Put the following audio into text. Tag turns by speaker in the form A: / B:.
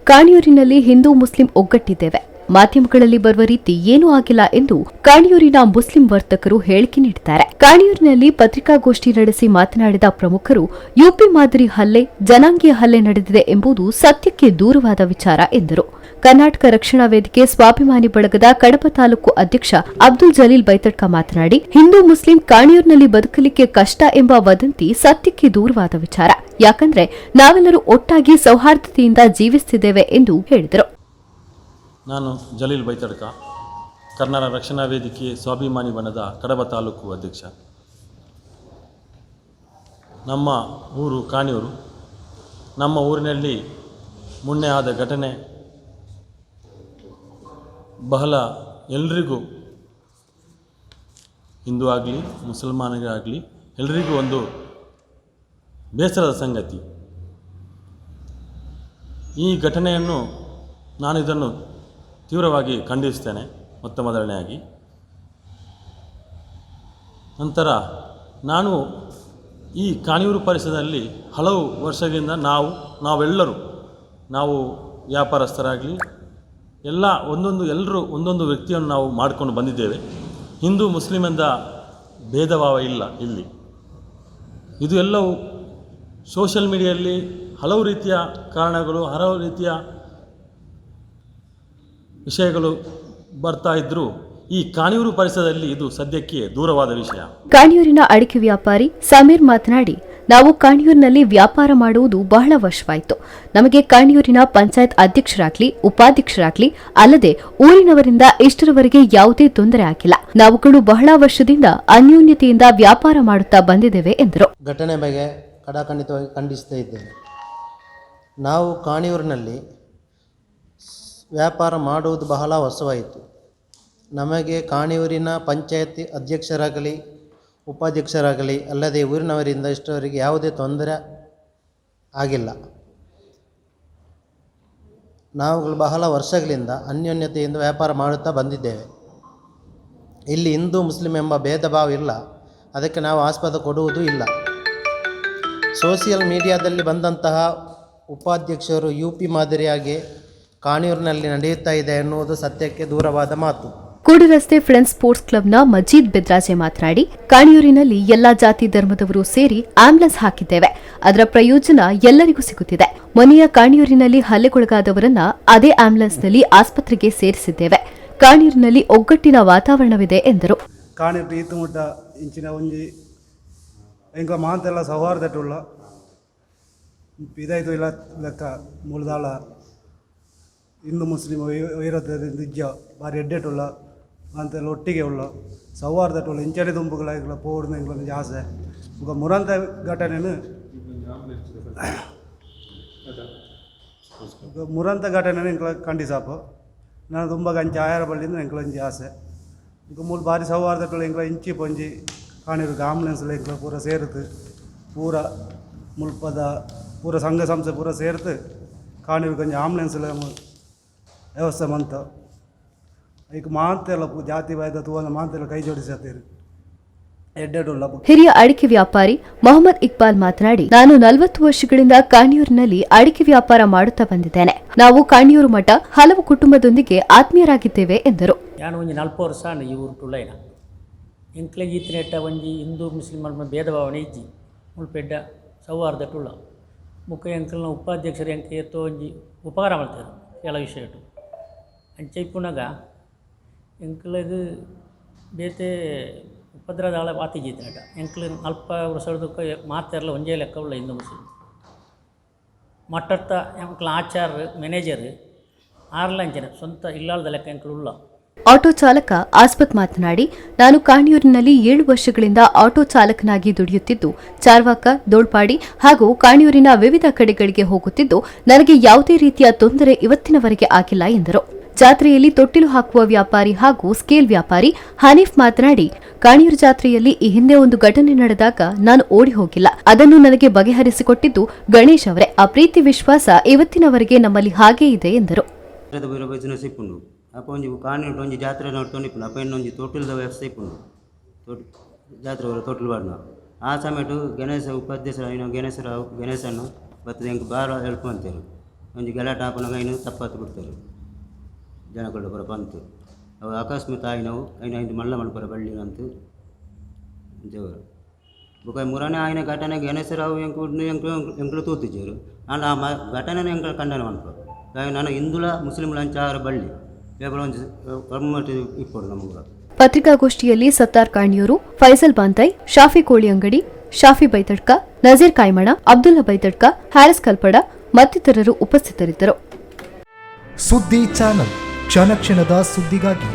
A: ಕಾಣಿಯೂರಿನಲ್ಲಿ Hindu Muslim ಒಗ್ಗಟ್ಟಿದ್ದೇವೆ. ಮಾಧ್ಯಮಗಳಲ್ಲಿ ಬರುವ ರೀತಿ ಏನೂ ಆಗಿಲ್ಲ ಎಂದು ಕಾಣಿಯೂರಿನ ಮುಸ್ಲಿಂ ವರ್ತಕರು ಹೇಳಿಕೆ ನೀಡಿದ್ದಾರೆ. ಕಾಣಿಯೂರಿನಲ್ಲಿ ಪತ್ರಿಕಾಗೋಷ್ಠಿ ನಡೆಸಿ ಮಾತನಾಡಿದ ಪ್ರಮುಖರು, ಯುಪಿ ಮಾದರಿ ಹಲ್ಲೆ, ಜನಾಂಗೀಯ ಹಲ್ಲೆ ನಡೆದಿದೆ ಎಂಬುದು ಸತ್ಯಕ್ಕೆ ದೂರವಾದ ವಿಚಾರ ಎಂದರು. ಕರ್ನಾಟಕ ರಕ್ಷಣಾ ವೇದಿಕೆ ಸ್ವಾಭಿಮಾನಿ ಬಳಗದ ಕಡಬ ತಾಲೂಕು ಅಧ್ಯಕ್ಷ ಅಬ್ದುಲ್ ಜಲೀಲ್ ಬೈತಡ್ಕ ಮಾತನಾಡಿ, ಹಿಂದೂ ಮುಸ್ಲಿಂ ಕಾಣಿಯೂರಿನಲ್ಲಿ ಬದುಕಲಿಕ್ಕೆ ಕಷ್ಟ ಎಂಬ ವದಂತಿ ಸತ್ಯಕ್ಕೆ ದೂರವಾದ ವಿಚಾರ. ಯಾಕಂದ್ರೆ ನಾವೆಲ್ಲರೂ ಒಟ್ಟಾಗಿ ಸೌಹಾರ್ದತೆಯಿಂದ ಜೀವಿಸುತ್ತಿದ್ದೇವೆ ಎಂದು ಹೇಳಿದರು.
B: ನಾನು ಜಲೀಲ್ ಬೈತಡ್ಕ, ಕರ್ನಾಟಕ ರಕ್ಷಣಾ ವೇದಿಕೆ ಸ್ವಾಭಿಮಾನಿ ಬಣದ ಕಡಬ ತಾಲೂಕು ಅಧ್ಯಕ್ಷ. ನಮ್ಮ ಊರು ಕಾಣಿಯೂರು. ನಮ್ಮ ಊರಿನಲ್ಲಿ ಮೊನ್ನೆ ಆದ ಘಟನೆ ಬಹಳ ಎಲ್ರಿಗೂ, ಹಿಂದೂ ಆಗಲಿ ಮುಸಲ್ಮಾನರಾಗಲಿ ಎಲ್ರಿಗೂ ಒಂದು ಬೇಸರದ ಸಂಗತಿ. ಈ ಘಟನೆಯನ್ನು ನಾನು ಇದನ್ನು ತೀವ್ರವಾಗಿ ಖಂಡಿಸ್ತೇನೆ ಮೊದಲನೆಯಾಗಿ. ನಂತರ ನಾನು ಈ ಕಾಣಿಯೂರು ಪರಿಸರದಲ್ಲಿ ಹಲವು ವರ್ಷಗಳಿಂದ ನಾವು ವ್ಯಾಪಾರಸ್ಥರಾಗಲಿ ಎಲ್ಲರೂ ಒಂದೊಂದು ವ್ಯಕ್ತಿಯನ್ನು ನಾವು ಮಾಡಿಕೊಂಡು ಬಂದಿದ್ದೇವೆ. ಹಿಂದೂ ಮುಸ್ಲಿಂ ಎಂದ ಭೇದ ಭಾವ ಇಲ್ಲ ಇಲ್ಲಿ. ಇದು ಎಲ್ಲವೂ ಸೋಷಿಯಲ್ ಮೀಡಿಯಲ್ಲಿ ಹಲವು ರೀತಿಯ ಕಾರಣಗಳು, ಹಲವು ರೀತಿಯ ವಿಷಯಗಳು ಬರ್ತಾ ಇದ್ದರೂ ಈ ಕಾಣಿಯೂರು ಪರಿಸರದಲ್ಲಿ ಇದು ಸದ್ಯಕ್ಕೆ ದೂರವಾದ ವಿಷಯ.
A: ಕಾಣಿಯೂರಿನ ಅಡಿಕೆ ವ್ಯಾಪಾರಿ ಸಮೀರ್ ಮಾತನಾಡಿ, ನಾವು ಕಾಣಿಯೂರಿನಲ್ಲಿ ವ್ಯಾಪಾರ ಮಾಡುವುದು ಬಹಳ ವರ್ಷವಾಯಿತು. ನಮಗೆ ಕಾಣಿಯೂರಿನ ಪಂಚಾಯತ್ ಅಧ್ಯಕ್ಷರಾಗ್ಲಿ ಉಪಾಧ್ಯಕ್ಷರಾಗ್ಲಿ ಅಲ್ಲದೆ ಊರಿನವರಿಂದ ಇಷ್ಟರವರೆಗೆ ಯಾವುದೇ ತೊಂದರೆ ಆಗಿಲ್ಲ. ನಾವುಗಳು ಬಹಳ ವರ್ಷದಿಂದ ಅನ್ಯೋನ್ಯತೆಯಿಂದ ವ್ಯಾಪಾರ ಮಾಡುತ್ತಾ ಬಂದಿದ್ದೇವೆ ಎಂದರು.
C: ಘಟನೆ ಬಗ್ಗೆ ಕಡಾಖಂಡಿತವಾಗಿ ಖಂಡಿಸ್ತಾ ಇದ್ದೇವೆ. ನಾವು ಕಾಣಿಯೂರಿನಲ್ಲಿ ವ್ಯಾಪಾರ ಮಾಡುವುದು ಬಹಳ ವರ್ಷವಾಯಿತು. ನಮಗೆ ಕಾಣಿಯೂರಿನ ಪಂಚಾಯತಿ ಅಧ್ಯಕ್ಷರಾಗಲಿ ಉಪಾಧ್ಯಕ್ಷರಾಗಲಿ ಅಲ್ಲದೆ ಊರಿನವರಿಂದ ಇಷ್ಟವರೆಗೆ ಯಾವುದೇ ತೊಂದರೆ ಆಗಿಲ್ಲ. ನಾವುಗಳು ಬಹಳ ವರ್ಷಗಳಿಂದ ಅನ್ಯೋನ್ಯತೆಯಿಂದ ವ್ಯಾಪಾರ ಮಾಡುತ್ತಾ ಬಂದಿದ್ದೇವೆ. ಇಲ್ಲಿ ಹಿಂದೂ ಮುಸ್ಲಿಂ ಎಂಬ ಭೇದ ಭಾವ ಇಲ್ಲ. ಅದಕ್ಕೆ ನಾವು ಆಸ್ಪದ ಕೊಡುವುದೂ ಇಲ್ಲ. ಸೋಷಿಯಲ್ ಮೀಡಿಯಾದಲ್ಲಿ ಬಂದಂತಹ ಉಪಾಧ್ಯಕ್ಷರು ಯುಪಿ ಮಾದರಿಯಾಗಿ ಕಾಣಿಯೂರಿನಲ್ಲಿ ನಡೆಯುತ್ತಾ ಇದೆ ಎನ್ನುವುದು ಸತ್ಯಕ್ಕೆ ದೂರವಾದ ಮಾತು.
A: ಕೂಡುರಸ್ತೆ ಫ್ರೆಂಡ್ಸ್ ಸ್ಪೋರ್ಟ್ಸ್ ಕ್ಲಬ್ನ ಮಜೀದ್ ಬೆದ್ರಾಜೆ ಮಾತನಾಡಿ, ಕಾಣಿಯೂರಿನಲ್ಲಿ ಎಲ್ಲಾ ಜಾತಿ ಧರ್ಮದವರು ಸೇರಿ ಆಂಬ್ಯುಲೆನ್ಸ್ ಹಾಕಿದ್ದೇವೆ. ಅದರ ಪ್ರಯೋಜನ ಎಲ್ಲರಿಗೂ ಸಿಗುತ್ತಿದೆ. ಮೊನ್ನೆಯ ಕಾಣಿಯೂರಿನಲ್ಲಿ ಹಲ್ಲೆಗೊಳಗಾದವರನ್ನ ಅದೇ ಆಂಬ್ಯುಲೆನ್ಸ್ನಲ್ಲಿ ಆಸ್ಪತ್ರೆಗೆ ಸೇರಿಸಿದ್ದೇವೆ. ಕಾಣಿಯೂರಿನಲ್ಲಿ ಒಗ್ಗಟ್ಟಿನ ವಾತಾವರಣವಿದೆ ಎಂದರು.
D: ಕಾಣಿಯೂರು ಈತುಮುಟ್ಟ ಇಂಚಿನ ಒಂಜಿ ಎಂಕ ಮಾತೆಲ್ಲ ಸೌಹಾರ್ದಟುಳ್ಳ ಇದಾಯ್ತು ಇಲ್ಲ ಲೆಕ್ಕ ಮೂಲದಾಳ ಹಿಂದೂ ಮುಸ್ಲಿಂ ವೈರತ್ವದಿಂದ ಭಾರಿ ಎಡ್ಡೆಟುಳ್ಳ ಅಂತೆಲ್ಲ ಒಟ್ಟಿಗೆ ಉಳ್ಳ ಸೌಹಾರ್ದಟುಳ್ಳ ಇಂಚನೆ ದುಂಬುಗಳಾಗಿಲ್ಲ ಪೋಡ್ನ ಇಂಗ್ಲೊಂದು ಆಸೆ ಈಗ ಮುರಂತ ಘಟನೆ ಇಂಕ್ಲ ಖಂಡಿಸಾಪು ನಾನು ತುಂಬ ಅಂಚೆ ಆಯಾರ ಬಳ್ಳಿಂದ ಎಂಕ್ಲೊಂಜಿ ಆಸೆ ಈಗ ಮೂಲ ಭಾರಿ ಸೌಹಾರ್ದಟುಳ್ಳ ಇಂಕ್ಲ ಇಂಚಿ ಪೊಂಜಿ ಕಾಣಿರೋದು ಆಂಬುಲೆನ್ಸ್ಲ ಇಂಕ್ಲ ಪೂರ ಸೇರುತ್ತು ಪೂರ ಮುಲ್ಪದ ಪೂರ ಸಂಘ ಸಂಸ್ಥೆ ಪೂರ ಸೇರ್ತು ಕಾಣಿರೋ ಕೊಂಚ ಆಂಬುಲೆನ್ಸ್ಲ ವ್ಯವಸ್ಥೆ ಮಂತ ಈಗ ಮಾತೆಲ್ಲ ಜಾತಿ ಬಾಯ್ದ ತೂವನ್ನ ಮಾತೆಲ್ಲ ಕೈ ಜೋಡಿಸತ್ತೀರಿ.
A: ಹಿರಿಯ ಅಡಿಕೆ ವ್ಯಾಪಾರಿ ಮೊಹಮ್ಮದ್ ಇಕ್ಬಾಲ್ ಮಾತನಾಡಿ, ನಾನು 40 ವರ್ಷಗಳಿಂದ ಕಾಣಿಯೂರಿನಲ್ಲಿ ಅಡಿಕೆ ವ್ಯಾಪಾರ ಮಾಡುತ್ತಾ ಬಂದಿದ್ದೇನೆ. ನಾವು ಕಾಣಿಯೂರು ಮಠ ಹಲವು ಕುಟುಂಬದೊಂದಿಗೆ ಆತ್ಮೀಯರಾಗಿದ್ದೇವೆ ಎಂದರು.
E: ನಾನು ಒಂದು 40 ವರ್ಷ ಈ ಊರು ಟುಳ್ಳೈನ ಎಂಕ್ಲೆಗೆ ಈತಿನೆಟ್ಟ ಒಂಜಿ ಹಿಂದೂ ಮುಸ್ಲಿಂ ಭೇದ ಭಾವನೆ ಇಜ್ಜಿ ಮುಲ್ಪೆಡ್ಡ ಸೌಹಾರ್ದ ಟುಳ್ಳ ಮುಖ ಎಂಕಲ್ನ ಉಪಾಧ್ಯಕ್ಷರು ಎಂಕ ಎತ್ತೋ ಒಂಜಿ ಉಪಕಾರ ಮಾಡ್ತಾರೆ ಕೆಲ ವಿಷಯ ಅಂಚೆ ಇಪ್ಪುನಾಗ ಎಂಕ್ಲದು ಬೇತೆ ಉಪದ್ರದಾಳ ವಾತಿಜೀತನಟ ಎಂಕ್ಲ ಅಲ್ಪ ವರ್ಷದಕ್ಕೆ ಮಾತೆಲ್ಲ ಒಂಜೇ ಲೆಕ್ಕ ಉಳ್ಳ ಹಿಂದೂ ಮುಸ್ಲಿಂ ಮಟ್ಟತ್ತ ಎಂಕ್ಲ ಆಚಾರ ಮ್ಯಾನೇಜರ್ ಆರ್ಲಂಚನೆ ಸ್ವಂತ ಇಲ್ಲಾಳದ ಲೆಕ್ಕ ಎಂಕ್ಲು ಉಳ್ಳ.
A: ಆಟೋ ಚಾಲಕ ಆಸ್ಪತ್ ಮಾತನಾಡಿ, ನಾನು ಕಾಣಿಯೂರಿನಲ್ಲಿ 7 ವರ್ಷಗಳಿಂದ ಆಟೋ ಚಾಲಕನಾಗಿ ದುಡಿಯುತ್ತಿದ್ದು ಚಾರ್ವಾಕ, ದೋಳ್ಪಾಡಿ ಹಾಗೂ ಕಾಣಿಯೂರಿನ ವಿವಿಧ ಕಡೆಗಳಿಗೆ ಹೋಗುತ್ತಿದ್ದು ನನಗೆ ಯಾವುದೇ ರೀತಿಯ ತೊಂದರೆ ಇವತ್ತಿನವರೆಗೆ ಆಗಿಲ್ಲ ಎಂದರು. ಜಾತ್ರೆಯಲ್ಲಿ ತೊಟ್ಟಿಲು ಹಾಕುವ ವ್ಯಾಪಾರಿ ಹಾಗೂ ಸ್ಕೇಲ್ ವ್ಯಾಪಾರಿ ಹನೀಫ್ ಮಾತನಾಡಿ, ಕಾಣಿಯೂರು ಜಾತ್ರೆಯಲ್ಲಿ ಈ ಹಿಂದೆ ಒಂದು ಘಟನೆ ನಡೆದಾಗ ನಾನು ಓಡಿ ಹೋಗಿಲ್ಲ. ಅದನ್ನು ನನಗೆ ಬಗೆಹರಿಸಿಕೊಟ್ಟಿದ್ದು ಗಣೇಶ್ ಅವರೇ. ಆ ಪ್ರೀತಿ ವಿಶ್ವಾಸ ಇವತ್ತಿನವರೆಗೆ ನಮ್ಮಲ್ಲಿ ಹಾಗೇ ಇದೆ ಎಂದರು.
F: ಅಪ್ಪ ಒಂಜಿ ಕಾಣಿಟ್ಟು ಒಂಜಿ ಜಾತ್ರೆ ನೋಡ್ಕೊಂಡಿಪ್ಪುಂಡು ಅಪ್ಪ ಇನ್ನೊಂಜಿ ತೊಟ್ಟಿಲ್ದ ವ್ಯವಸ್ಥೆ ಇಪ್ಪುಂಡು ಜಾತ್ರೆ ತೊಟ್ಟಿಲು ಬಾಡ್ನ ಆ ಸಮಯಟು ಗಣೇಶ ಉಪಾಧ್ಯಕ್ಷ ಗಣೇಶನು ಬರ್ತದೆ ಎಂಕ್ ಭಾಳ ಹೆಲ್ಪ್ ಮಾಡ್ತೇವೆ. ಒಂಜಿ ಗಲಾಟೆ ಆಪನಾಗ ಐನು ತಪ್ಪತ್ತು ಬಿಡ್ತಾರೆ ಜನಗಳು ಪೂರ ಬಂತು ಅವು ಅಕಸ್ಮಾತ್ ಆಯ್ನವು ಐದು ಮಲ್ಲ ಮಲ್ಪರ ಬಳ್ಳಿಗಂತೂ ದೇವರು ಬೊಕ ಮುರಾನೆ ಆಯ್ನ ಘಟನೆಗೆ ಎನೆಸರಾವು ಎಂಕಲು ತೂತಿಜೇರು ನಾನು ಆ ಘಟನೆನ ಎಂಕಲು ಖಂಡನ ಮನ್ಪ ನಾನು ಹಿಂದುಳ ಮುಸ್ಲಿಂಗಳ ಅಂಚಾರ ಬಳ್ಳಿ ಬೇಬಳ ಒಂದು ಕರ್ಮಟ್ಟು ಇಪ್ಪಡು ನಮಗ.
A: ಪತ್ರಿಕಾಗೋಷ್ಠಿಯಲ್ಲಿ ಸತ್ತಾರ್ ಕಾಣಿಯೂರು, ಫೈಸಲ್ ಬಾಂತೈ, ಶಾಫಿ ಕೋಳಿ ಅಂಗಡಿ, ಶಾಫಿ ಬೈತಡ್ಕ, ನಜೀರ್ ಕಾಯ್ಮಣ, ಅಬ್ದುಲ್ಲಾ ಬೈತಡ್ಕ, ಹ್ಯಾರಿಸ್ ಕಲ್ಪಡ ಮತ್ತಿತರರು ಉಪಸ್ಥಿತರಿದ್ದರು.
G: ಸುದ್ದಿ ಚಾನಲ್ ಕ್ಷಣ ಕ್ಷಣದ ಸುದ್ದಿಗಾಗಿ